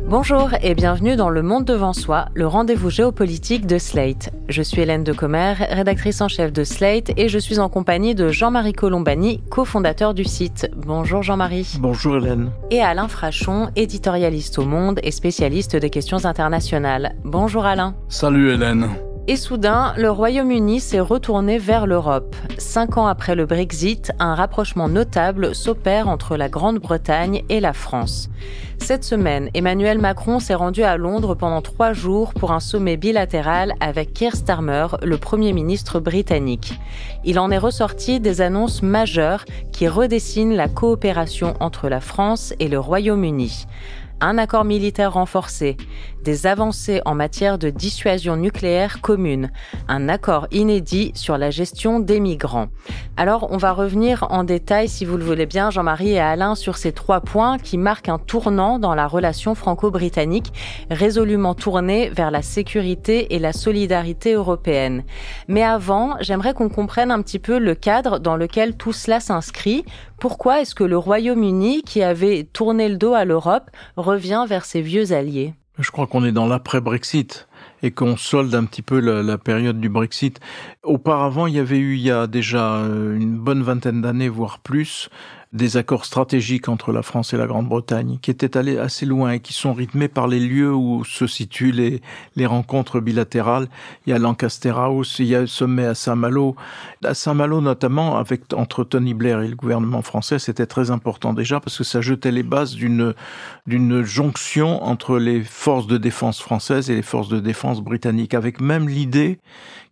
Bonjour et bienvenue dans Le Monde devant soi, le rendez-vous géopolitique de Slate. Je suis Hélène Decomer, rédactrice en chef de Slate et je suis en compagnie de Jean-Marie Colombani, cofondateur du site. Bonjour Jean-Marie. Bonjour Hélène. Et Alain Frachon, éditorialiste au Monde et spécialiste des questions internationales. Bonjour Alain. Salut Hélène. Et soudain, le Royaume-Uni s'est retourné vers l'Europe. 5 ans après le Brexit, un rapprochement notable s'opère entre la Grande-Bretagne et la France. Cette semaine, Emmanuel Macron s'est rendu à Londres pendant 3 jours pour un sommet bilatéral avec Keir Starmer, le Premier ministre britannique. Il en est ressorti des annonces majeures qui redessinent la coopération entre la France et le Royaume-Uni. Un accord militaire renforcé, des avancées en matière de dissuasion nucléaire commune, un accord inédit sur la gestion des migrants. Alors, on va revenir en détail, si vous le voulez bien, Jean-Marie et Alain, sur ces 3 points qui marquent un tournant dans la relation franco-britannique, résolument tournée vers la sécurité et la solidarité européenne. Mais avant, j'aimerais qu'on comprenne un petit peu le cadre dans lequel tout cela s'inscrit. Pourquoi est-ce que le Royaume-Uni, qui avait tourné le dos à l'Europe, revient vers ses vieux alliés? Je crois qu'on est dans l'après-Brexit et qu'on solde un petit peu la période du Brexit. Auparavant, il y a déjà une bonne vingtaine d'années, voire plus, des accords stratégiques entre la France et la Grande-Bretagne qui étaient allés assez loin et qui sont rythmés par les lieux où se situent les rencontres bilatérales. Il y a Lancaster House, il y a le sommet à Saint-Malo. À Saint-Malo notamment, entre Tony Blair et le gouvernement français, c'était très important déjà parce que ça jetait les bases d'une jonction entre les forces de défense françaises et les forces de défense britanniques, avec même l'idée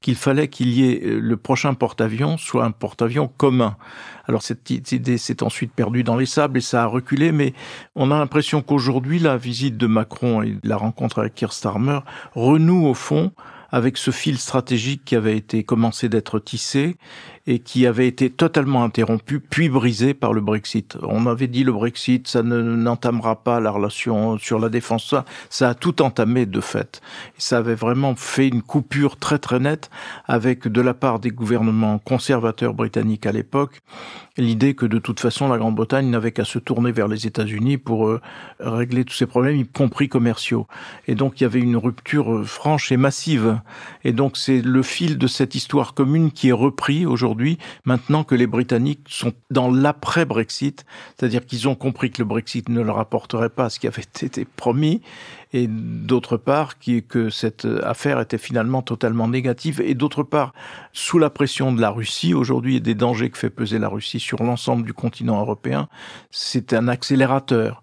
qu'il fallait qu'il y ait le prochain porte-avions soit un porte-avions commun. Alors cette idée s'est ensuite perdue dans les sables et ça a reculé, mais on a l'impression qu'aujourd'hui, la visite de Macron et la rencontre avec Keir Starmer renouent au fond avec ce fil stratégique qui avait été commencé d'être tissé et qui avait été totalement interrompu, puis brisé par le Brexit. On avait dit le Brexit, ça n'entamera pas la relation sur la défense. Ça a tout entamé de fait. Et ça avait vraiment fait une coupure très très nette avec, de la part des gouvernements conservateurs britanniques à l'époque, l'idée que de toute façon la Grande-Bretagne n'avait qu'à se tourner vers les États-Unis pour régler tous ces problèmes, y compris commerciaux. Et donc il y avait une rupture franche et massive. Et donc c'est le fil de cette histoire commune qui est repris aujourd'hui, maintenant que les Britanniques sont dans l'après-Brexit, c'est-à-dire qu'ils ont compris que le Brexit ne leur apporterait pas ce qui avait été promis, et d'autre part que cette affaire était finalement totalement négative, et d'autre part, sous la pression de la Russie aujourd'hui et des dangers que fait peser la Russie sur l'ensemble du continent européen, c'est un accélérateur.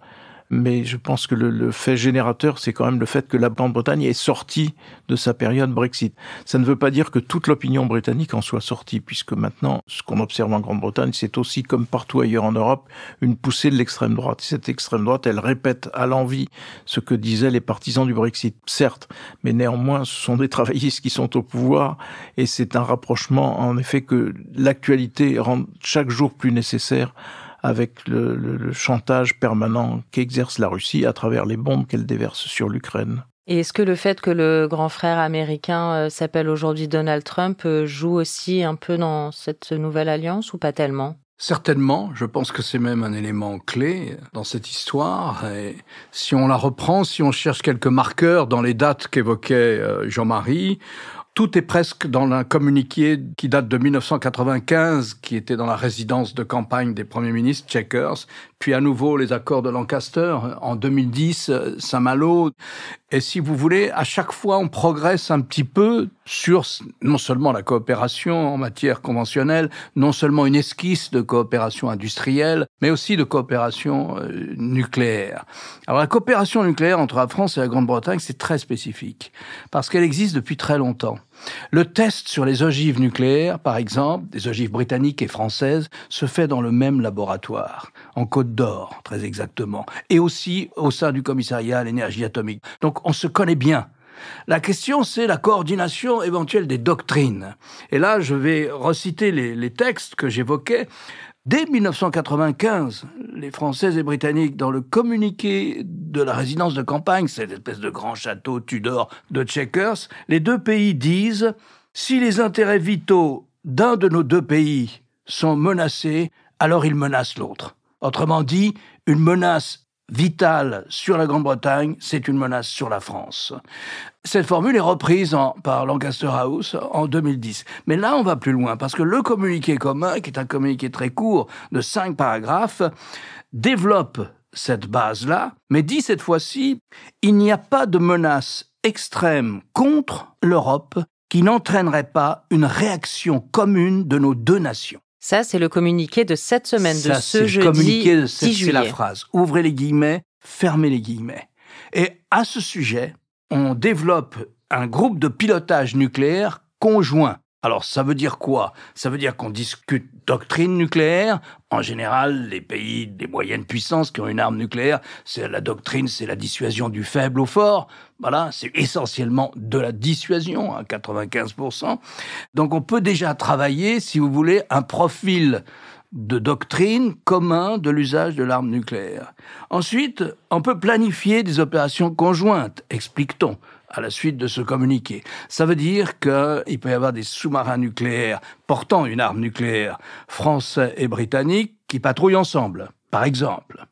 Mais je pense que le fait générateur, c'est quand même le fait que la Grande-Bretagne est sortie de sa période Brexit. Ça ne veut pas dire que toute l'opinion britannique en soit sortie, puisque maintenant, ce qu'on observe en Grande-Bretagne, c'est aussi, comme partout ailleurs en Europe, une poussée de l'extrême droite. Cette extrême droite, elle répète à l'envi ce que disaient les partisans du Brexit, certes, mais néanmoins, ce sont des travaillistes qui sont au pouvoir, et c'est un rapprochement, en effet, que l'actualité rend chaque jour plus nécessaire, avec le chantage permanent qu'exerce la Russie à travers les bombes qu'elle déverse sur l'Ukraine. Et est-ce que le fait que le grand frère américain s'appelle aujourd'hui Donald Trump joue aussi un peu dans cette nouvelle alliance ou pas tellement ? Certainement, je pense que c'est même un élément clé dans cette histoire. Et si on la reprend, si on cherche quelques marqueurs dans les dates qu'évoquait Jean-Marie, tout est presque dans un communiqué qui date de 1995, qui était dans la résidence de campagne des premiers ministres, Chequers, puis à nouveau les accords de Lancaster, en 2010, Saint-Malo. Et si vous voulez, à chaque fois, on progresse un petit peu sur non seulement la coopération en matière conventionnelle, non seulement une esquisse de coopération industrielle, mais aussi de coopération nucléaire. Alors la coopération nucléaire entre la France et la Grande-Bretagne, c'est très spécifique, parce qu'elle existe depuis très longtemps. Le test sur les ogives nucléaires, par exemple, des ogives britanniques et françaises, se fait dans le même laboratoire, en Côte d'Or, très exactement, et aussi au sein du commissariat à l'énergie atomique. Donc on se connaît bien. La question, c'est la coordination éventuelle des doctrines. Et là, je vais reciter les textes que j'évoquais. Dès 1995, les Français et Britanniques, dans le communiqué de la résidence de campagne, cette espèce de grand château Tudor de Chequers, les deux pays disent « Si les intérêts vitaux d'un de nos deux pays sont menacés, alors ils menacent l'autre. Autrement dit, une menace vitale sur la Grande-Bretagne, c'est une menace sur la France. Cette formule est reprise par Lancaster House en 2010. Mais là, on va plus loin, parce que le communiqué commun, qui est un communiqué très court de 5 paragraphes, développe cette base-là, mais dit cette fois-ci, il n'y a pas de menace extrême contre l'Europe qui n'entraînerait pas une réaction commune de nos deux nations. Ça, c'est le communiqué de cette semaine, de ce jeudi communiqué de 10 juillet. C'est la phrase. Ouvrez les guillemets, fermez les guillemets. Et à ce sujet, on développe un groupe de pilotage nucléaire conjoint. Alors, ça veut dire quoi? Ça veut dire qu'on discute doctrine nucléaire. En général, les pays des moyennes puissances qui ont une arme nucléaire, c'est la doctrine, c'est la dissuasion du faible au fort. Voilà, c'est essentiellement de la dissuasion, à 95%. Donc, on peut déjà travailler, si vous voulez, un profil de doctrine commun de l'usage de l'arme nucléaire. Ensuite, on peut planifier des opérations conjointes, explique-t-on, à la suite de ce communiqué. Ça veut dire qu'il peut y avoir des sous-marins nucléaires portant une arme nucléaire français et britanniques qui patrouillent ensemble, par exemple.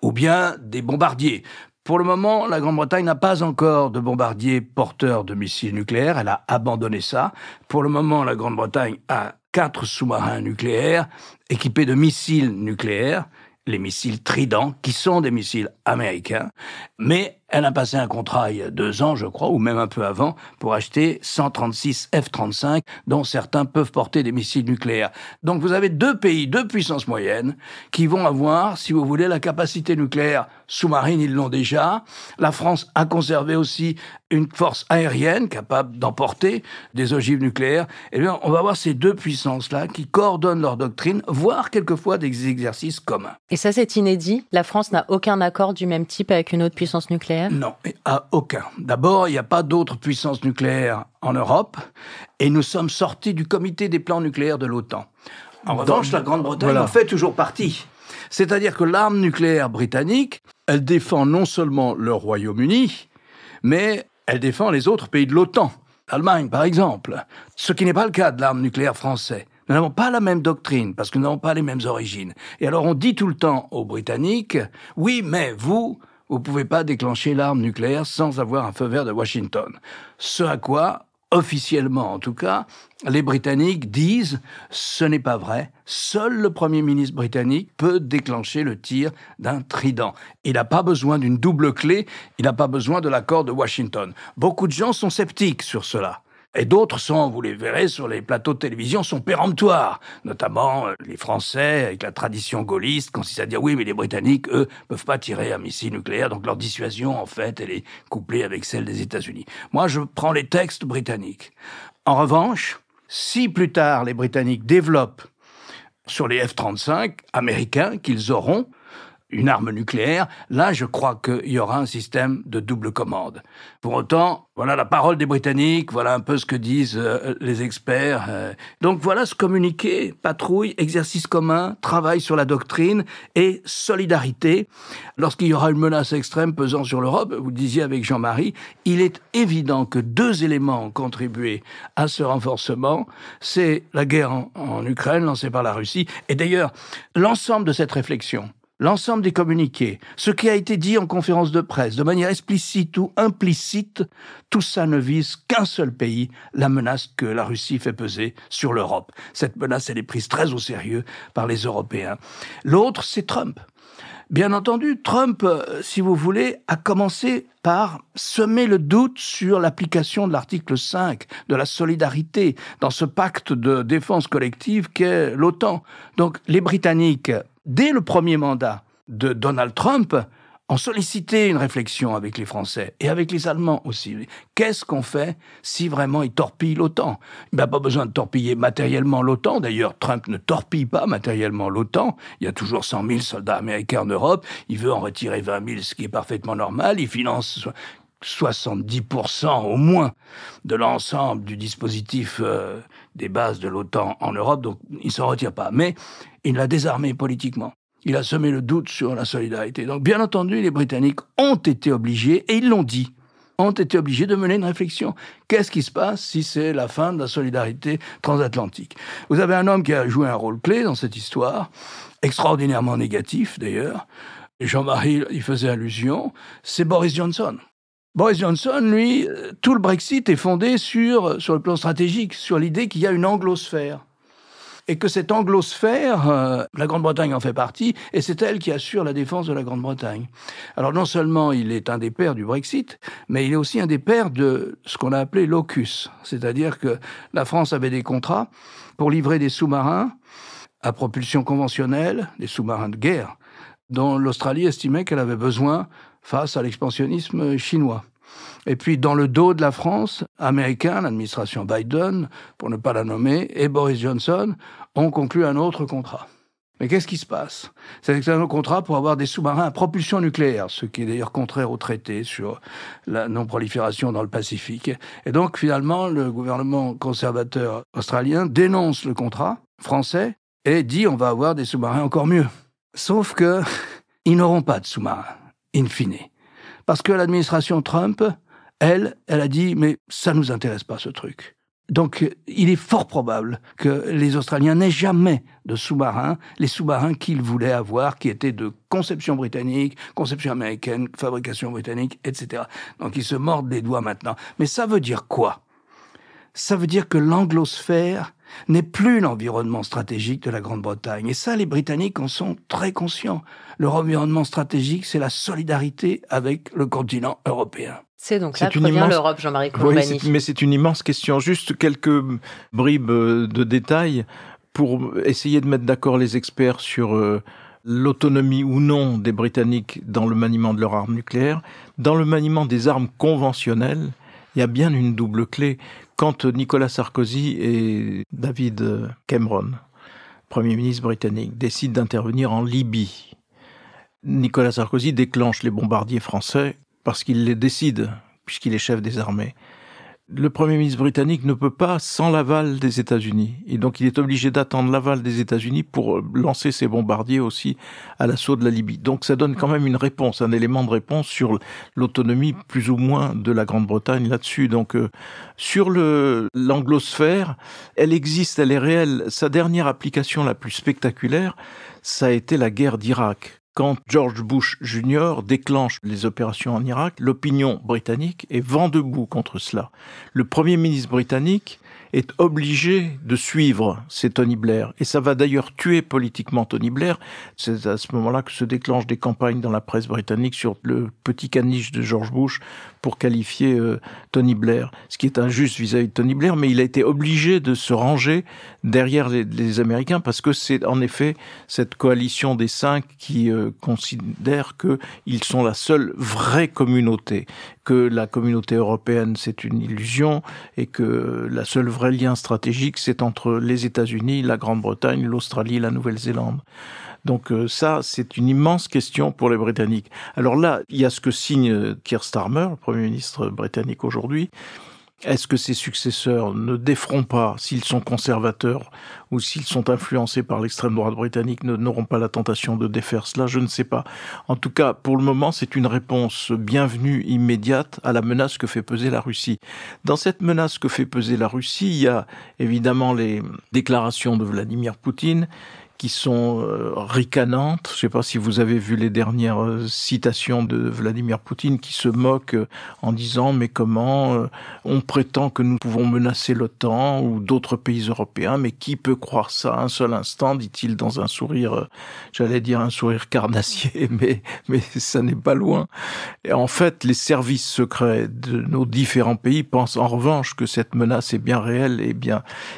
Ou bien des bombardiers. Pour le moment, la Grande-Bretagne n'a pas encore de bombardiers porteurs de missiles nucléaires. Elle a abandonné ça. Pour le moment, la Grande-Bretagne a 4 sous-marins nucléaires équipés de missiles nucléaires, les missiles Trident, qui sont des missiles américains. Mais elle a passé un contrat il y a 2 ans, je crois, ou même un peu avant, pour acheter 136 F-35, dont certains peuvent porter des missiles nucléaires. Donc vous avez 2 pays, 2 puissances moyennes, qui vont avoir, si vous voulez, la capacité nucléaire sous-marine, ils l'ont déjà. La France a conservé aussi une force aérienne capable d'emporter des ogives nucléaires. Eh bien, on va avoir ces 2 puissances-là qui coordonnent leur doctrine, voire quelquefois des exercices communs. Et ça, c'est inédit? La France n'a aucun accord du même type avec une autre puissance nucléaire? Non, à aucun. D'abord, il n'y a pas d'autres puissances nucléaires en Europe et nous sommes sortis du comité des plans nucléaires de l'OTAN. En revanche, la Grande-Bretagne en fait toujours partie. C'est-à-dire que l'arme nucléaire britannique, elle défend non seulement le Royaume-Uni, mais elle défend les autres pays de l'OTAN. L'Allemagne, par exemple. Ce qui n'est pas le cas de l'arme nucléaire française. Nous n'avons pas la même doctrine, parce que nous n'avons pas les mêmes origines. Et alors on dit tout le temps aux Britanniques, oui, mais vous pouvez pas déclencher l'arme nucléaire sans avoir un feu vert de Washington. Ce à quoi, officiellement en tout cas, les Britanniques disent « ce n'est pas vrai, seul le Premier ministre britannique peut déclencher le tir d'un trident. Il n'a pas besoin d'une double clé, il n'a pas besoin de l'accord de Washington. » Beaucoup de gens sont sceptiques sur cela. Et d'autres sont, vous les verrez sur les plateaux de télévision, sont péremptoires. Notamment les Français, avec la tradition gaulliste, consistent à dire oui, mais les Britanniques, eux, peuvent pas tirer un missile nucléaire, donc leur dissuasion, en fait, elle est couplée avec celle des États-Unis. Moi, je prends les textes britanniques. En revanche, si plus tard les Britanniques développent sur les F-35 américains qu'ils auront une arme nucléaire, là, je crois qu'il y aura un système de double commande. Pour autant, voilà la parole des Britanniques, voilà un peu ce que disent les experts. Donc voilà ce communiqué, patrouille, exercice commun, travail sur la doctrine et solidarité. Lorsqu'il y aura une menace extrême pesant sur l'Europe, vous le disiez avec Jean-Marie, il est évident que 2 éléments ont contribué à ce renforcement. C'est la guerre en Ukraine lancée par la Russie. Et d'ailleurs, l'ensemble de cette réflexion, l'ensemble des communiqués, ce qui a été dit en conférence de presse, de manière explicite ou implicite, tout ça ne vise qu'un seul pays, la menace que la Russie fait peser sur l'Europe. Cette menace, elle est prise très au sérieux par les Européens. L'autre, c'est Trump. Bien entendu, Trump, si vous voulez, a commencé par semer le doute sur l'application de l'article 5 de la solidarité dans ce pacte de défense collective qu'est l'OTAN. Donc, les Britanniques, dès le premier mandat de Donald Trump, ont sollicité une réflexion avec les Français et avec les Allemands aussi. Qu'est-ce qu'on fait si vraiment ils torpillent l'OTAN? Il n'a pas besoin de torpiller matériellement l'OTAN. D'ailleurs, Trump ne torpille pas matériellement l'OTAN. Il y a toujours 100 000 soldats américains en Europe. Il veut en retirer 20 000, ce qui est parfaitement normal. Il finance 70% au moins de l'ensemble du dispositif des bases de l'OTAN en Europe. Donc, il ne s'en retire pas. Mais il l'a désarmé politiquement. Il a semé le doute sur la solidarité. Donc, bien entendu, les Britanniques ont été obligés, et ils l'ont dit, ont été obligés de mener une réflexion. Qu'est-ce qui se passe si c'est la fin de la solidarité transatlantique? Vous avez un homme qui a joué un rôle clé dans cette histoire, extraordinairement négatif d'ailleurs. Jean-Marie y faisait allusion, c'est Boris Johnson. Boris Johnson, lui, tout le Brexit est fondé sur le plan stratégique, sur l'idée qu'il y a une anglosphère. Et que cette anglosphère, la Grande-Bretagne en fait partie, et c'est elle qui assure la défense de la Grande-Bretagne. Alors non seulement il est un des pères du Brexit, mais il est aussi un des pères de ce qu'on a appelé l'AUKUS. C'est-à-dire que la France avait des contrats pour livrer des sous-marins à propulsion conventionnelle, des sous-marins de guerre, dont l'Australie estimait qu'elle avait besoin face à l'expansionnisme chinois. Et puis, dans le dos de la France, américain, l'administration Biden, pour ne pas la nommer, et Boris Johnson ont conclu un autre contrat. Mais qu'est-ce qui se passe? C'est un contrat pour avoir des sous-marins à propulsion nucléaire, ce qui est d'ailleurs contraire au traité sur la non-prolifération dans le Pacifique. Et donc, finalement, le gouvernement conservateur australien dénonce le contrat français et dit on va avoir des sous-marins encore mieux. Sauf que ils n'auront pas de sous-marins, in fine. Parce que l'administration Trump, elle a dit « mais ça ne nous intéresse pas ce truc ». Donc il est fort probable que les Australiens n'aient jamais de sous-marins, les sous-marins qu'ils voulaient avoir, qui étaient de conception britannique, conception américaine, fabrication britannique, etc. Donc ils se mordent les doigts maintenant. Mais ça veut dire quoi? Ça veut dire que l'anglosphère n'est plus l'environnement stratégique de la Grande-Bretagne. Et ça, les Britanniques en sont très conscients. Leur environnement stratégique, c'est la solidarité avec le continent européen. C'est donc là que revient l'Europe, Jean-Marie Colombani. Oui, mais c'est une immense question. Juste quelques bribes de détails pour essayer de mettre d'accord les experts sur l'autonomie ou non des Britanniques dans le maniement de leurs armes nucléaires. Dans le maniement des armes conventionnelles, il y a bien une double clé. Quand Nicolas Sarkozy et David Cameron, Premier ministre britannique, décident d'intervenir en Libye, Nicolas Sarkozy déclenche les bombardiers français parce qu'il les décide, puisqu'il est chef des armées. Le Premier ministre britannique ne peut pas sans l'aval des États-Unis. Et donc il est obligé d'attendre l'aval des États-Unis pour lancer ses bombardiers aussi à l'assaut de la Libye. Donc ça donne quand même une réponse, un élément de réponse sur l'autonomie plus ou moins de la Grande-Bretagne là-dessus. Donc sur l'anglosphère, elle existe, elle est réelle. Sa dernière application la plus spectaculaire, ça a été la guerre d'Irak. Quand George Bush Jr. déclenche les opérations en Irak, l'opinion britannique est vent debout contre cela. Le Premier ministre britannique est obligé de suivre, c'est Tony Blair. Et ça va d'ailleurs tuer politiquement Tony Blair. C'est à ce moment-là que se déclenchent des campagnes dans la presse britannique sur le petit caniche de George Bush pour qualifier Tony Blair. Ce qui est injuste vis-à-vis de Tony Blair, mais il a été obligé de se ranger derrière les Américains parce que c'est en effet cette coalition des 5 qui considère qu'ils sont la seule vraie communauté, que la communauté européenne c'est une illusion et que la seule vraie lien stratégique c'est entre les États-Unis, la Grande-Bretagne, l'Australie, la Nouvelle-Zélande. Donc ça, c'est une immense question pour les Britanniques. Alors là, il y a ce que signe Keir Starmer, le Premier ministre britannique aujourd'hui. Est-ce que ses successeurs ne déferont pas, s'ils sont conservateurs ou s'ils sont influencés par l'extrême droite britannique, n'auront pas la tentation de défaire cela? Je ne sais pas. En tout cas, pour le moment, c'est une réponse bienvenue, immédiate à la menace que fait peser la Russie. Dans cette menace que fait peser la Russie, il y a évidemment les déclarations de Vladimir Poutine, qui sont ricanantes. Je ne sais pas si vous avez vu les dernières citations de Vladimir Poutine qui se moque en disant « mais comment on prétend que nous pouvons menacer l'OTAN ou d'autres pays européens, mais qui peut croire ça un seul instant ?» dit-il dans un sourire, j'allais dire un sourire carnassier, mais ça n'est pas loin. Et en fait, les services secrets de nos différents pays pensent en revanche que cette menace est bien réelle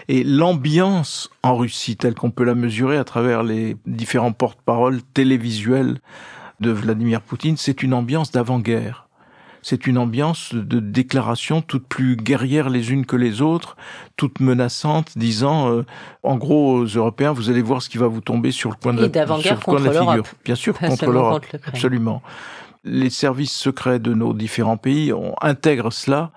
et l'ambiance en Russie, telle qu'on peut la mesurer à travers les différents porte-paroles télévisuels de Vladimir Poutine, c'est une ambiance d'avant-guerre. C'est une ambiance de déclarations toutes plus guerrières les unes que les autres, toutes menaçantes, disant en gros aux Européens, vous allez voir ce qui va vous tomber sur le coin de la figure. Bien sûr, contre l'Europe, absolument. Les services secrets de nos différents pays intègrent cela,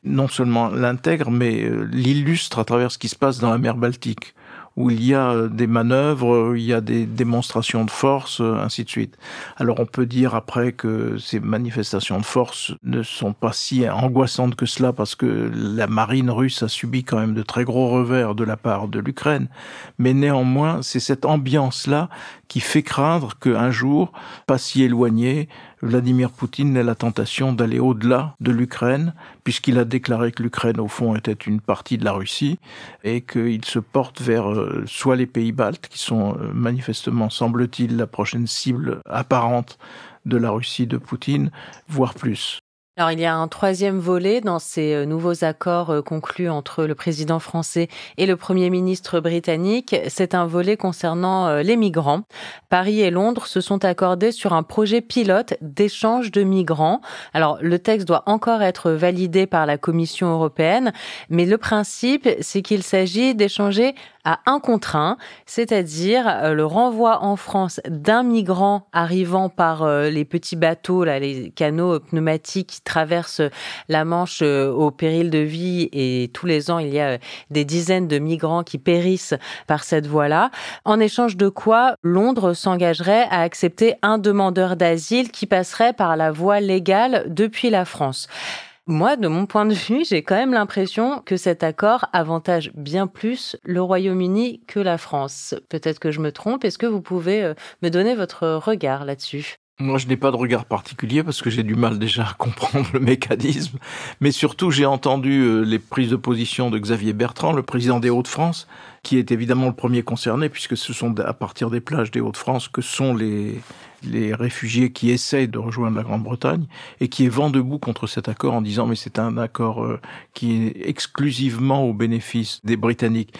non seulement l'intègrent, mais l'illustrent à travers ce qui se passe dans la mer Baltique, où il y a des manœuvres, où il y a des démonstrations de force, ainsi de suite. Alors on peut dire après que ces manifestations de force ne sont pas si angoissantes que cela, parce que la marine russe a subi quand même de très gros revers de la part de l'Ukraine. Mais néanmoins, c'est cette ambiance-là qui fait craindre qu'un jour, pas si éloigné, Vladimir Poutine n'ait la tentation d'aller au-delà de l'Ukraine, puisqu'il a déclaré que l'Ukraine, au fond, était une partie de la Russie, et qu'il se porte vers soit les pays baltes, qui sont manifestement, semble-t-il, la prochaine cible apparente de la Russie de Poutine, voire plus. Alors, il y a un troisième volet dans ces nouveaux accords conclus entre le président français et le Premier ministre britannique. C'est un volet concernant les migrants. Paris et Londres se sont accordés sur un projet pilote d'échange de migrants. Alors, le texte doit encore être validé par la Commission européenne, mais le principe, c'est qu'il s'agit d'échanger à 1 contre 1, c'est-à-dire le renvoi en France d'un migrant arrivant par les petits bateaux, là, les canaux pneumatiques qui traversent la Manche au péril de vie, et tous les ans, il y a des dizaines de migrants qui périssent par cette voie-là. En échange de quoi, Londres s'engagerait à accepter un demandeur d'asile qui passerait par la voie légale depuis la France. Moi, de mon point de vue, j'ai quand même l'impression que cet accord avantage bien plus le Royaume-Uni que la France. Peut-être que je me trompe. Est-ce que vous pouvez me donner votre regard là-dessus ? Moi, je n'ai pas de regard particulier parce que j'ai du mal déjà à comprendre le mécanisme. Mais surtout, j'ai entendu les prises de position de Xavier Bertrand, le président des Hauts-de-France, qui est évidemment le premier concerné, puisque ce sont à partir des plages des Hauts-de-France que sont les réfugiés qui essayent de rejoindre la Grande-Bretagne, et qui est vent debout contre cet accord en disant mais c'est un accord qui est exclusivement au bénéfice des Britanniques.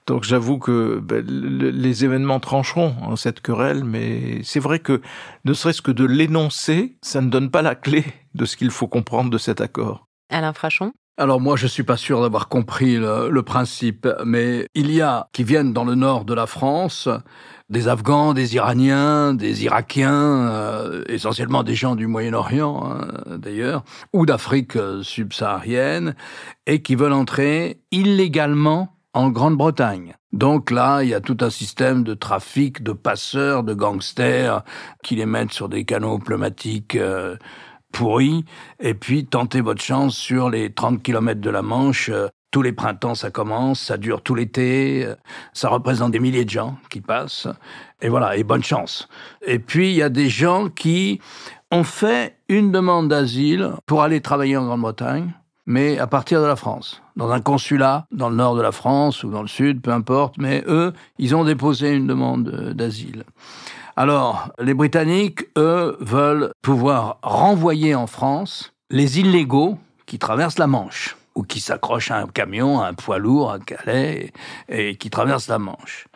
Donc j'avoue que les événements trancheront en cette querelle, mais c'est vrai que ne serait-ce que de l'énoncer, ça ne donne pas la clé de ce qu'il faut comprendre de cet accord. Alain Frachon ? Alors moi, je suis pas sûr d'avoir compris le principe, mais il y a qui viennent dans le nord de la France des Afghans, des Iraniens, des Irakiens, essentiellement des gens du Moyen-Orient d'ailleurs, ou d'Afrique subsaharienne, et qui veulent entrer illégalement en Grande-Bretagne. Donc là, il y a tout un système de trafic, de passeurs, de gangsters qui les mettent sur des canaux pneumatiques pourris, et puis tentez votre chance sur les 30 kilomètres de la Manche. Tous les printemps, ça commence, ça dure tout l'été, ça représente des milliers de gens qui passent, et voilà, et bonne chance. Et puis, il y a des gens qui ont fait une demande d'asile pour aller travailler en Grande-Bretagne, mais à partir de la France, dans un consulat, dans le nord de la France ou dans le sud, peu importe, mais eux, ils ont déposé une demande d'asile. Alors, les Britanniques, eux, veulent pouvoir renvoyer en France les illégaux qui traversent la Manche, ou qui s'accrochent à un camion, à un poids lourd, à Calais, et qui traversent la Manche.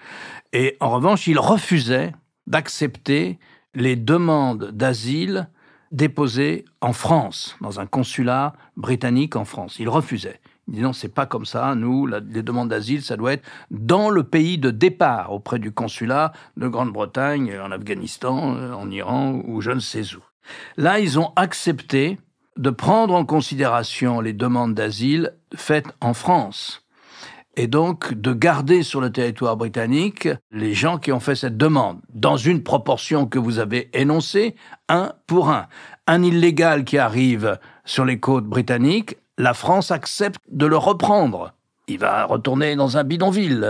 Et en revanche, ils refusaient d'accepter les demandes d'asile déposées en France, dans un consulat britannique en France. Ils refusaient. Ils disaient non, c'est pas comme ça. Nous, les demandes d'asile, ça doit être dans le pays de départ, auprès du consulat de Grande-Bretagne, en Afghanistan, en Iran, ou je ne sais où. Là, ils ont accepté de prendre en considération les demandes d'asile faites en France, et donc de garder sur le territoire britannique les gens qui ont fait cette demande, dans une proportion que vous avez énoncée, 1 pour 1. Un illégal qui arrive sur les côtes britanniques, la France accepte de le reprendre. Il va retourner dans un bidonville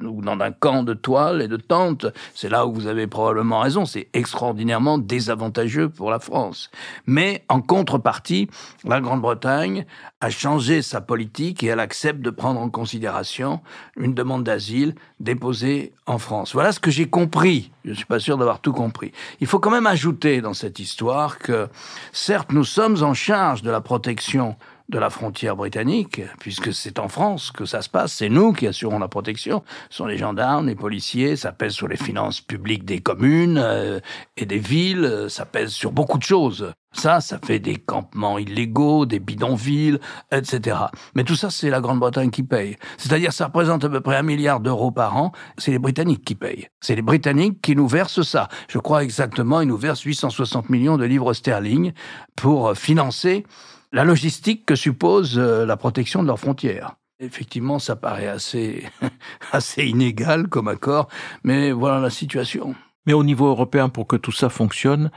ou dans un camp de toile et de tentes. C'est là où vous avez probablement raison. C'est extraordinairement désavantageux pour la France. Mais en contrepartie, la Grande-Bretagne a changé sa politique et elle accepte de prendre en considération une demande d'asile déposée en France. Voilà ce que j'ai compris. Je ne suis pas sûr d'avoir tout compris. Il faut quand même ajouter dans cette histoire que, certes, nous sommes en charge de la protection de la frontière britannique, puisque c'est en France que ça se passe, c'est nous qui assurons la protection, ce sont les gendarmes, les policiers, ça pèse sur les finances publiques des communes et des villes, ça pèse sur beaucoup de choses. Ça fait des campements illégaux, des bidonvilles, etc. Mais tout ça, c'est la Grande-Bretagne qui paye. C'est-à-dire, ça représente à peu près 1 milliard d'euros par an, c'est les Britanniques qui payent. C'est les Britanniques qui nous versent ça. Je crois exactement, ils nous versent 860 millions de livres sterling pour financer la logistique que suppose la protection de leurs frontières. Effectivement, ça paraît assez inégal comme accord, mais voilà la situation. Mais au niveau européen, pour que tout ça fonctionne,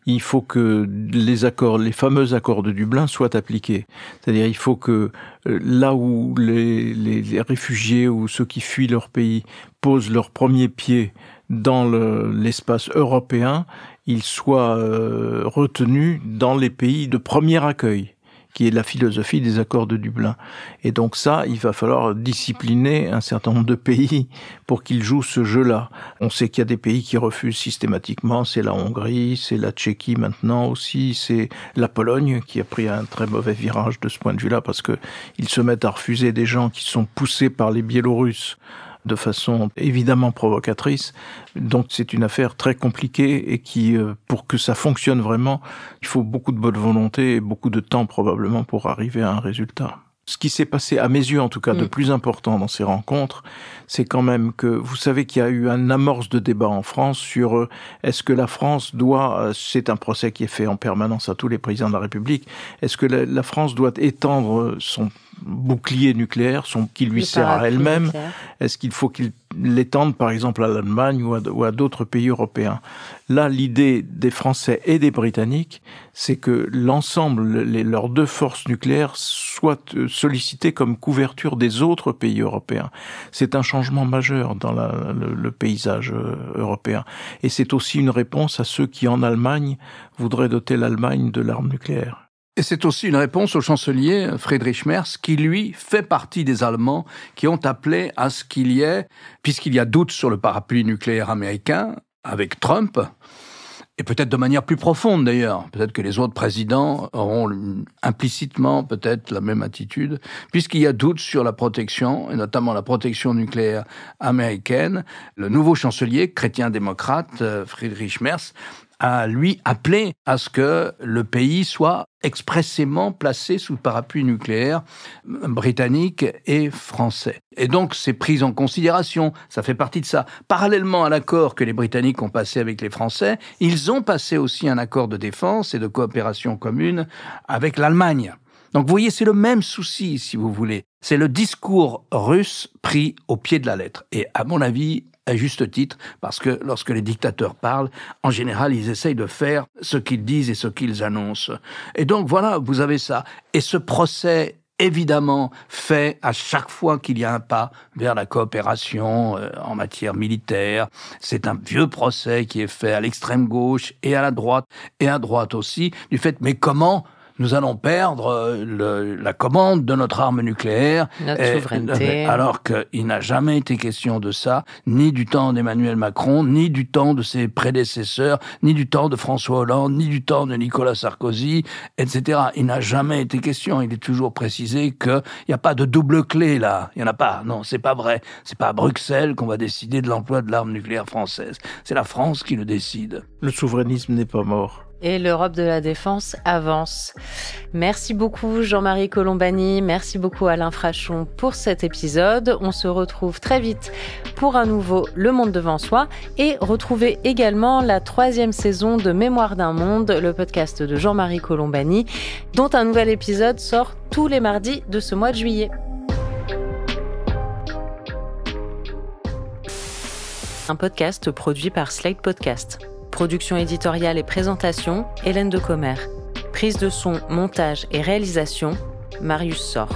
il faut que les fameux accords de Dublin soient appliqués. C'est-à-dire, il faut que là où les réfugiés ou ceux qui fuient leur pays posent leur premier pied dans l'espace européen, ils soient retenus dans les pays de premier accueil, qui est la philosophie des accords de Dublin. Et donc ça, il va falloir discipliner un certain nombre de pays pour qu'ils jouent ce jeu-là. On sait qu'il y a des pays qui refusent systématiquement, c'est la Hongrie, c'est la Tchéquie maintenant aussi, c'est la Pologne qui a pris un très mauvais virage de ce point de vue-là, parce que ils se mettent à refuser des gens qui sont poussés par les Biélorusses de façon évidemment provocatrice. Donc c'est une affaire très compliquée et qui, pour que ça fonctionne vraiment, il faut beaucoup de bonne volonté et beaucoup de temps probablement pour arriver à un résultat. Ce qui s'est passé, à mes yeux en tout cas, de plus important dans ces rencontres, c'est quand même que, vous savez qu'il y a eu un amorce de débat en France sur est-ce que la France doit, c'est un procès qui est fait en permanence à tous les présidents de la République, est-ce que la France doit étendre son bouclier nucléaire, qui lui sert à elle-même, est-ce qu'il faut qu'il l'étende par exemple à l'Allemagne ou à d'autres pays européens? Là, l'idée des Français et des Britanniques, c'est que l'ensemble, leurs deux forces nucléaires soient sollicitées comme couverture des autres pays européens. C'est un changement majeur dans le paysage européen. Et c'est aussi une réponse à ceux qui, en Allemagne, voudraient doter l'Allemagne de l'arme nucléaire. Et c'est aussi une réponse au chancelier Friedrich Merz, qui lui fait partie des Allemands qui ont appelé à ce qu'il y ait, puisqu'il y a doute sur le parapluie nucléaire américain, avec Trump, et peut-être de manière plus profonde d'ailleurs, peut-être que les autres présidents auront implicitement peut-être la même attitude, puisqu'il y a doute sur la protection, et notamment la protection nucléaire américaine. Le nouveau chancelier chrétien-démocrate, Friedrich Merz, a lui appelé à ce que le pays soit expressément placé sous le parapluie nucléaire britannique et français. Et donc, c'est pris en considération, ça fait partie de ça. Parallèlement à l'accord que les Britanniques ont passé avec les Français, ils ont passé aussi un accord de défense et de coopération commune avec l'Allemagne. Donc, vous voyez, c'est le même souci, si vous voulez. C'est le discours russe pris au pied de la lettre. Et à mon avis, à juste titre, parce que lorsque les dictateurs parlent, en général, ils essayent de faire ce qu'ils disent et ce qu'ils annoncent. Et donc, voilà, vous avez ça. Et ce procès, évidemment, fait à chaque fois qu'il y a un pas vers la coopération en matière militaire. C'est un vieux procès qui est fait à l'extrême gauche et à la droite, et à droite aussi, du fait, mais comment nous allons perdre la commande de notre arme nucléaire. Notre souveraineté. Alors qu'il n'a jamais été question de ça, ni du temps d'Emmanuel Macron, ni du temps de ses prédécesseurs, ni du temps de François Hollande, ni du temps de Nicolas Sarkozy, etc. Il n'a jamais été question. Il est toujours précisé qu'il n'y a pas de double clé, là. Il n'y en a pas. Non, c'est pas vrai. C'est pas à Bruxelles qu'on va décider de l'emploi de l'arme nucléaire française. C'est la France qui le décide. Le souverainisme n'est pas mort. Et l'Europe de la défense avance. Merci beaucoup Jean-Marie Colombani, merci beaucoup Alain Frachon pour cet épisode. On se retrouve très vite pour un nouveau Le Monde devant soi et retrouvez également la 3e saison de Mémoire d'un monde, le podcast de Jean-Marie Colombani, dont un nouvel épisode sort tous les mardis de ce mois de juillet. Un podcast produit par Slate Podcast. Production éditoriale et présentation, Hélène Decomer. Prise de son, montage et réalisation, Marius Sor.